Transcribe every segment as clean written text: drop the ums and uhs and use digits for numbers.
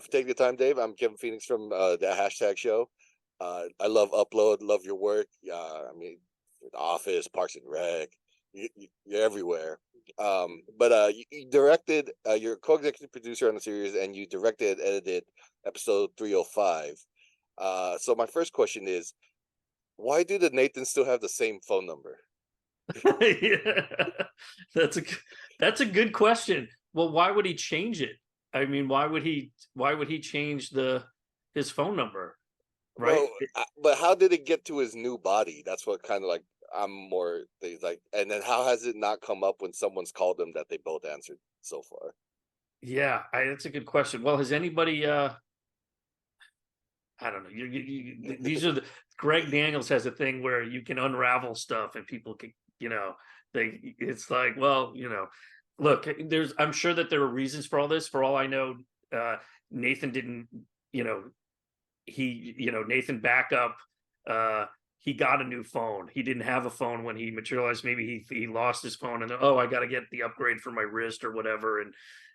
for taking the time, Dave. I'm Kevin Phoenix from the Hashtag Show. I love Upload, love your work. I mean, The Office, Parks and Rec, you're everywhere. But you directed, you're a co-executive producer on the series, and you directed and edited episode 305. So my first question is, why do the Nathans still have the same phone number? Yeah, that's a that's a good question. Well, why would he change it? I mean, why would he change the his phone number, right? Well, but how did it get to his new body? That's what kind of like I'm more things like, and then how has it not come up when someone's called them that they both answered so far? Yeah, that's a good question. Well, has anybody I don't know. These are the Greg Daniels has a thing where you can unravel stuff and people can, it's like, well, look, I'm sure that there are reasons for all this. For all I know, uh, Nathan didn't, you know, Nathan Backup, uh, he got a new phone. He didn't have a phone when he materialized. Maybe he lost his phone and oh, I got to get the upgrade for my wrist or whatever,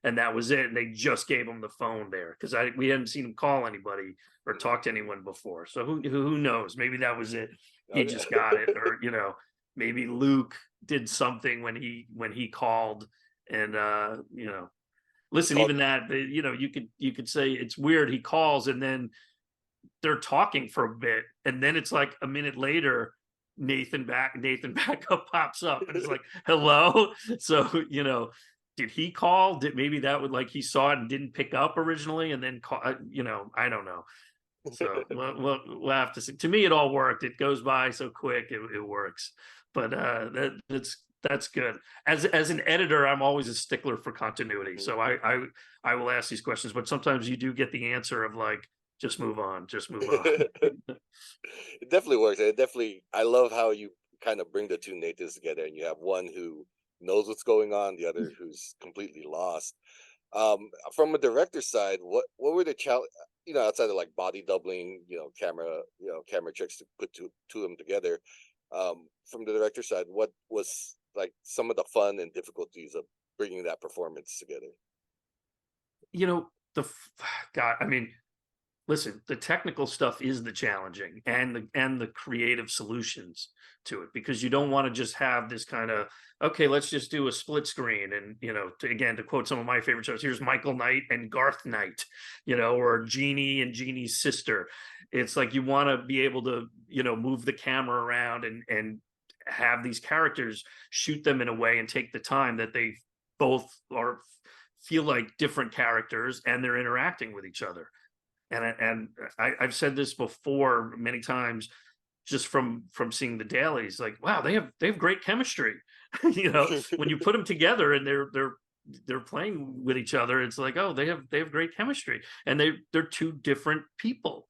and that was it. And they just gave him the phone there because I we hadn't seen him call anybody or talk to anyone before. So who knows? Maybe that was it. He just got it, Okay. or maybe Luke did something when he called, and He listen, called. even that, you could say it's weird. He calls and then they're talking for a bit, and then it's like a minute later, Nathan Backup pops up, and it's like, "Hello." So did he call? Did maybe that would like he saw it and didn't pick up originally, and then call? I don't know. So we'll have to see. To me, it all worked. It goes by so quick. It works. But that's good. As an editor, I'm always a stickler for continuity. Mhm. So I will ask these questions, but sometimes you do get the answer of like, just move on, just move on. It definitely works. It definitely. I love how you kind of bring the two Nathans together, and you have one who knows what's going on, the other who's completely lost. From a director's side, what were the challenge? Outside of like body doubling, camera tricks to put two of them together. From the director's side, what was like some of the fun and difficulties of bringing that performance together? you know the God, I mean, listen, the technical stuff is the challenging and the creative solutions to it, because you don't want to just have this kind of, okay, let's just do a split screen and again, to quote some of my favorite shows, here's Michael Knight and Garth Knight, or Jeannie and Jeannie's sister. It's like you want to be able to move the camera around and have these characters, shoot them in a way and take the time that they both are, feel like different characters, and they're interacting with each other. I've said this before many times, just from seeing the dailies, like, wow, they have great chemistry. When you put them together and they're playing with each other, it's like, oh, they have great chemistry, and they're two different people.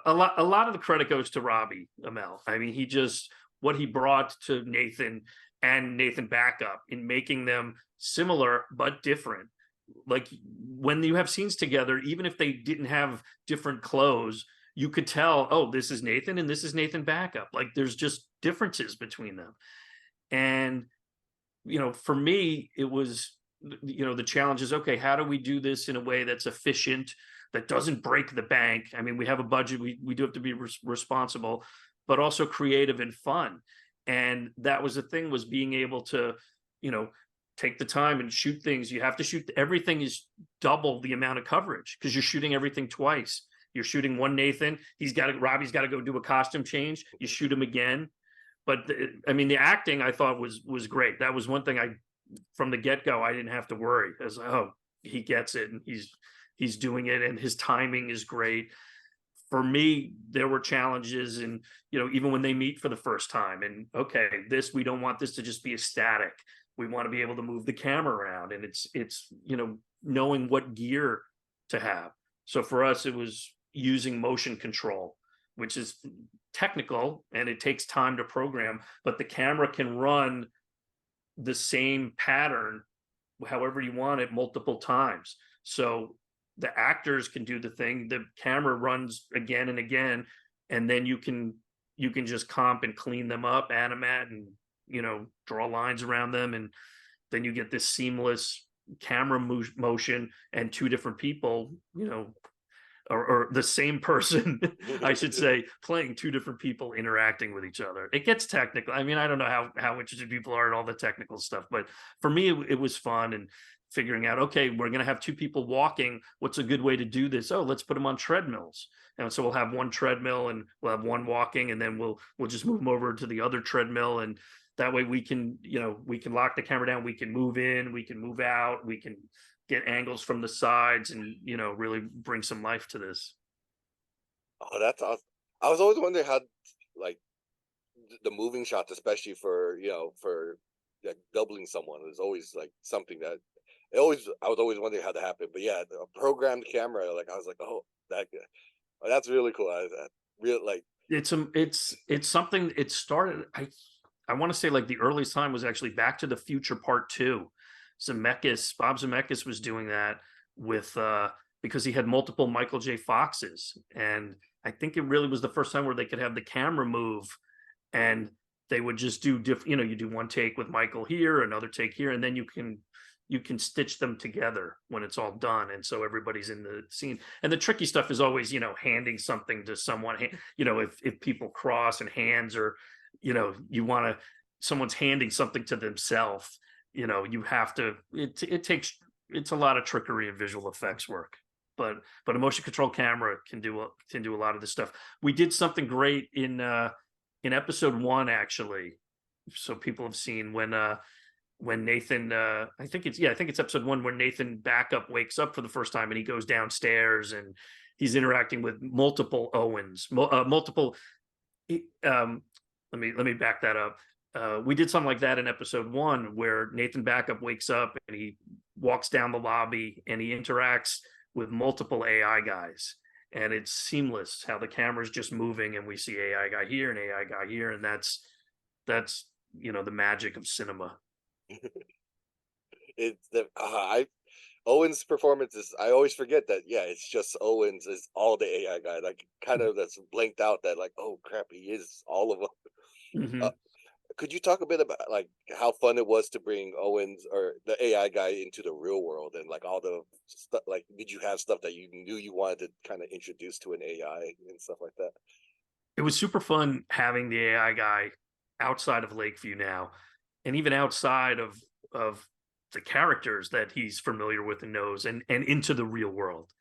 A lot of the credit goes to Robbie Amell. I mean, he just, what he brought to Nathan and Nathan Backup in making them similar but different. Like when you have scenes together, even if they didn't have different clothes, you could tell, oh, this is Nathan and this is Nathan Backup. Like there's just differences between them. And for me, it was, the challenge is, okay, how do we do this in a way that's efficient, that doesn't break the bank? I mean, we have a budget, we do have to be responsible, but also creative and fun. And that was the thing, was being able to, you know, take the time and shoot things. You have to shoot, everything is double the amount of coverage because you're shooting everything twice. You're shooting one Nathan, Robbie's got to go do a costume change. You shoot him again. But I mean, the acting I thought was great. That was one thing I, from the get go, I didn't have to worry, as, oh, he gets it and he's doing it and his timing is great. For me, there were challenges, and even when they meet for the first time, and okay, this, we don't want this to just be a static. We want to be able to move the camera around, and it's knowing what gear to have. So for us, it was using motion control, which is technical and it takes time to program, but the camera can run the same pattern however you want it multiple times. So the actors can do the thing, the camera runs again and again, and then you can just comp and clean them up, animate, and draw lines around them, and then you get this seamless camera motion and two different people, or the same person, I should say, playing two different people interacting with each other. It gets technical. I mean, I don't know how interested people are in all the technical stuff, but for me, it was fun and figuring out, okay, we're going to have two people walking. What's a good way to do this? Oh, let's put them on treadmills. And so we'll have one treadmill and we'll have one walking, and then we'll just move them over to the other treadmill, and that way we can, we can lock the camera down, we can move in, we can move out, we can get angles from the sides, and really bring some life to this. Oh, that's awesome. I was always wondering how, like, the moving shots, especially for for like doubling someone, is always like something that I was always wondering how that happened. But yeah, a programmed camera, like I was like, oh, that's really cool. Real like. It's something. It started, I want to say, like, the earliest time was actually Back to the Future Part 2. Bob Zemeckis was doing that with because he had multiple Michael J. Foxes, and I think it really was the first time where they could have the camera move, and they would just do different. You do one take with Michael here, another take here, and then you can stitch them together when it's all done, and so everybody's in the scene. And the tricky stuff is always, handing something to someone. If people cross and hands, or you want to, someone's handing something to themselves, you have to, it's a lot of trickery and visual effects work, but a motion control camera can do a lot of this stuff. We did something great in episode 1, actually. So people have seen when Nathan, I think it's episode 1, when Nathan Backup wakes up for the first time and he goes downstairs and he's interacting with multiple Owens, multiple. Let me back that up. We did something like that in episode 1, where Nathan Backup wakes up and he walks down the lobby and he interacts with multiple AI guys, and it's seamless how the camera's just moving and we see AI guy here and AI guy here, and that's the magic of cinema. It's the I Owen's performance is, I always forget that, yeah, it's just Owens is all the AI guy. Like, kind of that's blanked out that, like, oh crap, he is all of them. Hmm. Uh, could you talk a bit about like how fun it was to bring Owens or the AI guy into the real world, and like all the stuff? Like, did you have stuff that you knew you wanted to kind of introduce to an AI and stuff like that? It was super fun having the AI guy outside of Lakeview now, and even outside of the characters that he's familiar with and knows, and into the real world.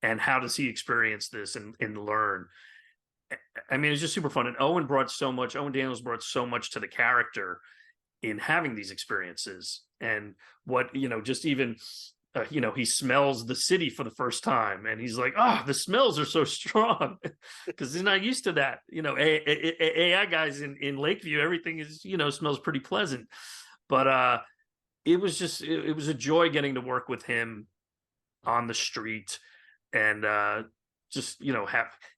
And how does he experience this and learn? I mean, it's just super fun. And Owen Daniels brought so much to the character in having these experiences. And what, just even, he smells the city for the first time and he's like, the smells are so strong, because he's not used to that. AI guys in Lakeview, everything is, smells pretty pleasant. But it was a joy getting to work with him on the street, and just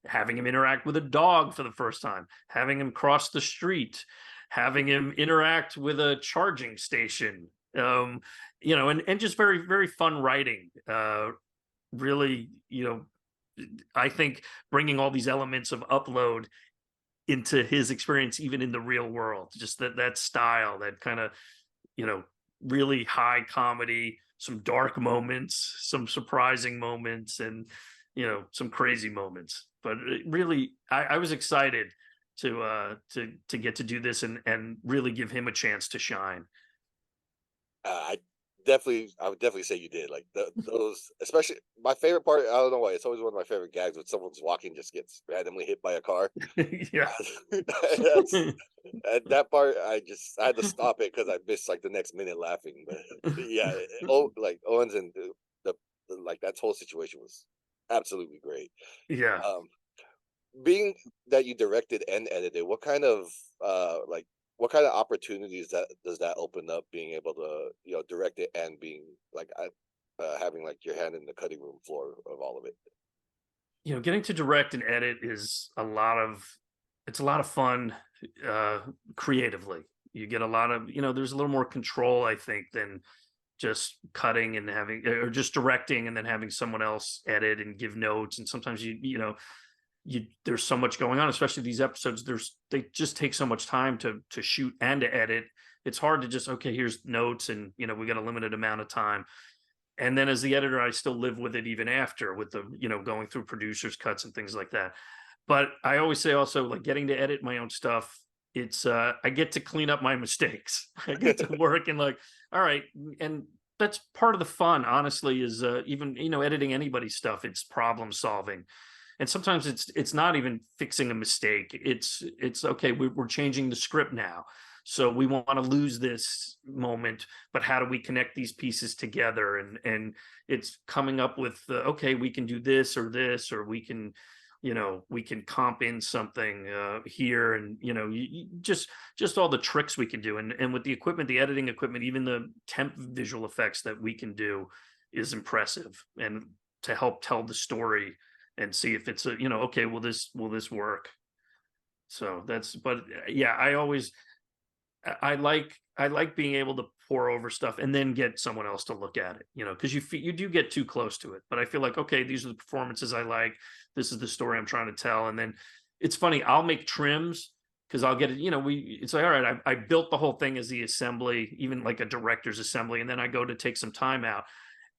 having him interact with a dog for the first time, having him cross the street, having him interact with a charging station, and just very, very fun writing. Really, I think bringing all these elements of Upload into his experience, even in the real world, just that style, that kind of, really high comedy, some dark moments, some surprising moments, and some crazy moments. But really, I was excited to get to do this and really give him a chance to shine. I I would definitely say you did. Like those, especially my favorite part. I don't know why, it's always one of my favorite gags when someone's walking, just gets randomly hit by a car. Yeah. That's that part. I had to stop it because I missed like the next minute laughing. But yeah, like Owens and like that whole situation was absolutely great. Yeah. Um, being that you directed and edited, what kind of like what kind of opportunities that does that open up, being able to direct it and being like having like your hand in the cutting room floor of all of it? Getting to direct and edit is it's a lot of fun, uh creatively. You get a lot of, there's a little more control, I think, than just cutting and having, or just directing and then having someone else edit and give notes. And sometimes there's so much going on, especially these episodes. They just take so much time to shoot and to edit. It's hard to just, okay, here's notes, and we got a limited amount of time. And then as the editor, I still live with it even after, with the, going through producers cuts and things like that. But I always say also, like, getting to edit my own stuff, it's I get to clean up my mistakes. I get to work and, like, all right, and that's part of the fun, honestly, is even, editing anybody's stuff, it's problem solving. And sometimes it's not even fixing a mistake. It's okay, we're changing the script now. So we want to lose this moment, but how do we connect these pieces together? And it's coming up with okay, we can do this, or we can, we can comp in something here, and just all the tricks we can do. And with the equipment, the editing equipment, even the temp visual effects that we can do is impressive, and to help tell the story and see if it's a, okay, will this work? So that's, but yeah, I like being able to pour over stuff and then get someone else to look at it, because you do get too close to it. But I feel like, okay, these are the performances I like. This is the story I'm trying to tell. And then it's funny, I'll make trims because I'll get it. It's like, all right, I built the whole thing as the assembly, even like a director's assembly, and then I go to take some time out.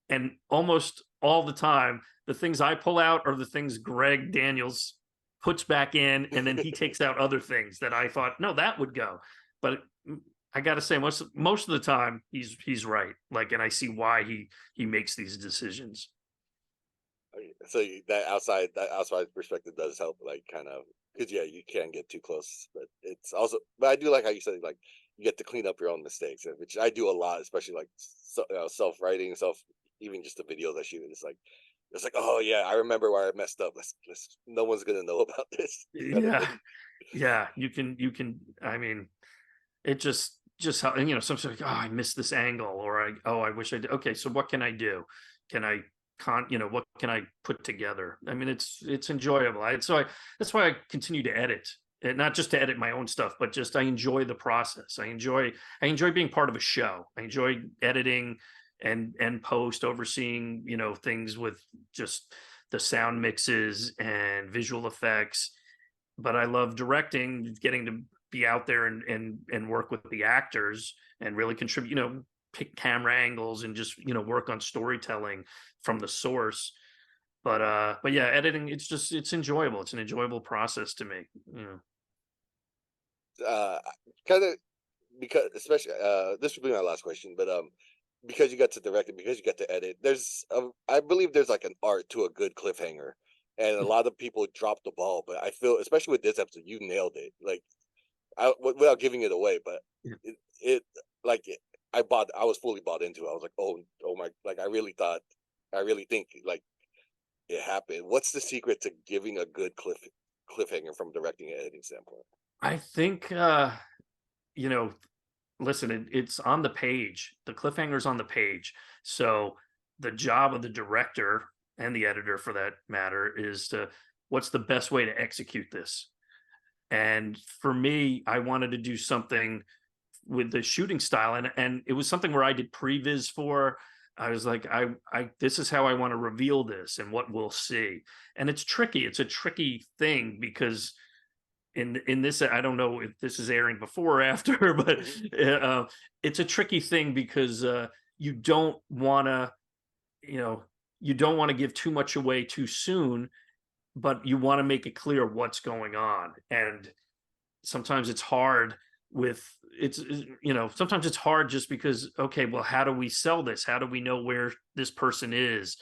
And almost all the time, the things I pull out are the things Greg Daniels puts back in, and then he takes out other things that I thought, no, that would go. But I got to say, most of the time, he's right. Like, and I see why he makes these decisions. So that outside perspective does help, like, kind of, because yeah, you can get too close, but it's also, but I do like how you said, like, you get to clean up your own mistakes, which I do a lot, especially like self writing, even just the videos I shoot. It's like, oh yeah, I remember where I messed up. Let's no one's gonna know about this kind of Yeah, thing. yeah. You can. I mean, it just how, and sometimes like, oh, I missed this angle, or I wish I did. Okay, so what can I do? Can I what can I put together? I mean, it's enjoyable. That's why I continue to edit, and not just to edit my own stuff, but just I enjoy the process. I enjoy being part of a show. I enjoy editing and post, overseeing, things with just the sound mixes and visual effects. But I love directing, getting to be out there and work with the actors and really contribute, pick camera angles and just, work on storytelling from the source. But yeah, editing, it's enjoyable. It's an enjoyable process to me. uh Kind of, because especially this would be my last question, but because you got to direct it, because you got to edit, I believe there's like an art to a good cliffhanger, and a lot of people drop the ball, but I feel, especially with this episode, you nailed it. Like, without giving it away, but Yeah. it like I was fully bought into it. I was like, oh my, like, I really think, like, it happened. What's the secret to giving a good cliffhanger from directing and editing standpoint? I think, you know, listen, it's on the page. The cliffhanger's on the page. So the job of the director and the editor, for that matter, is to, what's the best way to execute this? And for me, I wanted to do something with the shooting style, and it was something where I did previs for. I was like, I this is how I want to reveal this and what we'll see. And it's tricky. It's a tricky thing because in this, I don't know if this is airing before or after, but Mhm. uh, it's a tricky thing because you don't want to, you know, you don't want to give too much away too soon, but you want to make it clear what's going on. And sometimes it's hard with sometimes it's hard just because, okay, well, how do we sell this? How do we know where this person is?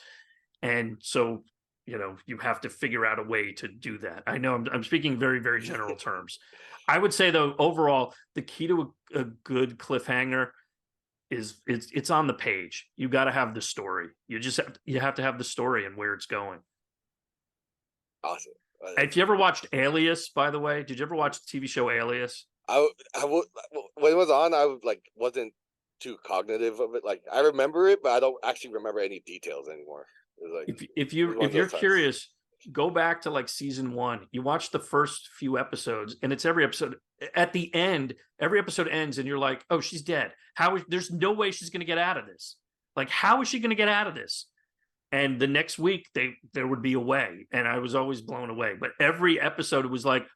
And so, you have to figure out a way to do that. I know I'm speaking very, very general terms. I would say, though, overall, the key to a good cliffhanger is it's on the page. You got to have the story. You have to have the story and where it's going. Awesome. If you ever watched Alias, by the way, did you ever watch the TV show Alias? I would, when it was on, I was like, wasn't too cognitive of it. Like, I remember it, but I don't actually remember any details anymore. It was like, If it was you one if of you're those times. curious, go back to like season one. You watch the first few episodes, and it's every episode. At the end, every episode ends, and you're like, "Oh, she's dead. There's no way she's going to get out of this. Like, how is she going to get out of this?" And the next week, there would be a way, and I was always blown away. But every episode, it was like,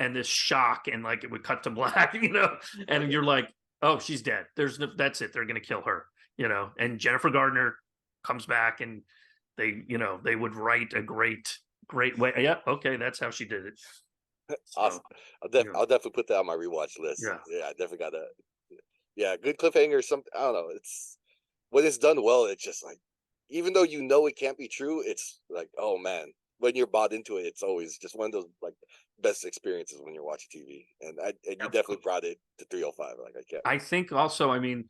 and this shock, and like it would cut to black, and Okay. you're like, "Oh, she's dead. There's no, that's it. They're going to kill her." And Jennifer Gardner, comes back and they would write a great way. Yeah, okay, that's how she did it. Awesome. So, you know, I'll definitely put that on my rewatch list. yeah, Yeah, I definitely gotta. Yeah, good cliffhanger. Some I don't know. It's when it's done well. It's just like, even though you know it can't be true, it's like, oh man, when you're bought into it, it's always just one of those like best experiences when you're watching TV. And you definitely absolutely. brought it to 305. Like I can't. I think also, I mean,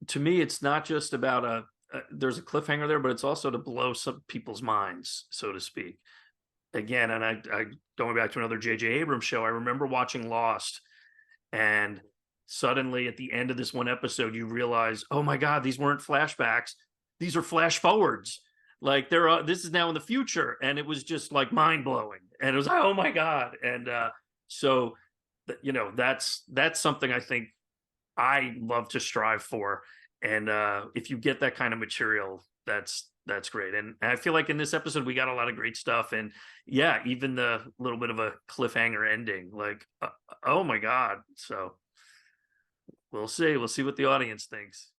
to me, it's not just about there's a cliffhanger there, but it's also to blow some people's minds, so to speak. Again, and I going back to another J.J. Abrams show, I remember watching Lost, and suddenly at the end of this one episode, you realize, oh my God, these weren't flashbacks; these are flash forwards. Like this is now in the future, and it was just like mind blowing. And it was like, oh my God, and so that's something I think I love to strive for. And if you get that kind of material, that's great. And I feel like in this episode we got a lot of great stuff. And yeah, even the little bit of a cliffhanger ending, like oh my God. So we'll see. We'll see what the audience thinks.